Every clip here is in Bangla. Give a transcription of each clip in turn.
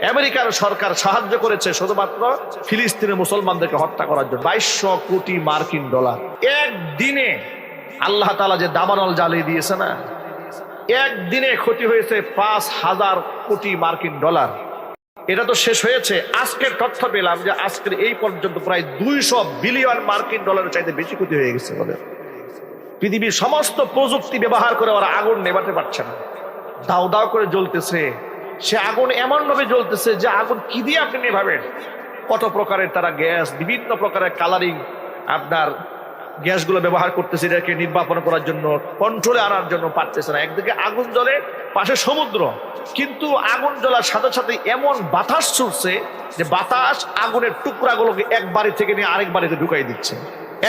আমেরিকার সরকার সাহায্য করেছে শুধুমাত্র ফিলিস্তিনের মুসলমানদেরকে হত্যা করার জন্য। 2200 কোটি মার্কিন ডলার একদিনে আল্লাহ তাআলা যে দাবানল জ্বালিয়ে দিয়েছে না, একদিনে ক্ষতি হয়েছে 5000 কোটি মার্কিন ডলার। এটা তো শেষ হয়েছে। আজকের তথ্য পেলাম যে আজকের এই পর্যন্ত প্রায় 200 বিলিয়ন মার্কিন ডলারের চাইতে বেশি ক্ষতি হয়ে গেছে ওদের। পৃথিবীর সমস্ত প্রযুক্তি ব্যবহার করে ওরা আগুন নেভাতে পারছে না, দাও দাও করে জ্বলতেছে। সে আগুন এমন ভাবে জ্বলতেছে যে আগুন কি দিয়ে আপনি নেভাবেন? কত প্রকারের তারা গ্যাস, বিভিন্ন প্রকারের কালারিং আপনার গ্যাসগুলো ব্যবহার করতেছে এটাকে নির্বাপন করার জন্য, কন্ট্রোলে আনার জন্য পারতেছে না। একদিকে আগুন জ্বলে, পাশে সমুদ্র, কিন্তু আগুন জ্বলার সাথে সাথে এমন বাতাস ছুটছে যে বাতাস আগুনের টুকরাগুলোকে এক বাড়ি থেকে নিয়ে আরেক বাড়িতে ঢুকাই দিচ্ছে,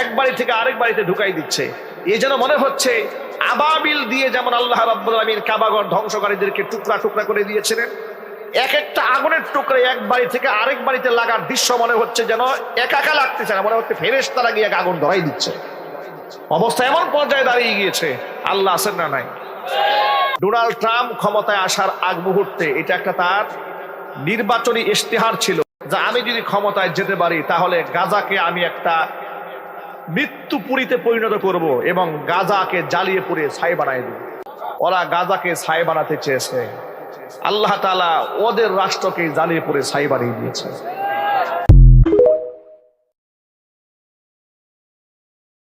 এক বাড়ি থেকে আরেক বাড়িতে ঢুকাই দিচ্ছে। এই যেন মনে হচ্ছে আবাবিল দিয়ে যেমন আল্লাহ রাব্বুল আলামিন কাবাগর ধ্বংসকারীদেরকে টুকরা টুকরা করে দিয়েছিলেন, এক একটা আগুনের টুকরা এক বাড়ি থেকে আরেক বাড়িতে লাগার দৃশ্য মনে হচ্ছে যেন একা লাগতেছে না, মনে হচ্ছে ফেরেশতারা গিয়ে আগুন ধরাই দিচ্ছে। অবস্থা এমন পর্যায়ে দাঁড়িয়ে গিয়েছে। আল্লাহ আছেন না নাই? ডোনাল্ড ট্রাম্প ক্ষমতায় আসার আগ মুহূর্তে এটা একটা তার নির্বাচনী ইশতেহার ছিল যে আমি যদি ক্ষমতায় যেতে পারি তাহলে গাজাকে আমি একটা মৃত্যুপুরীতে পরিণত করব এবং গাজাকে জ্বালিয়ে পুড়ে ছাই বানাই দেব। ওরা গাজাকে ছাই বানাতে চেয়েছে, আল্লাহ তাআলা ওদের রাষ্ট্রকে জ্বালিয়ে পুড়ে ছাই বানিয়ে দিয়েছে।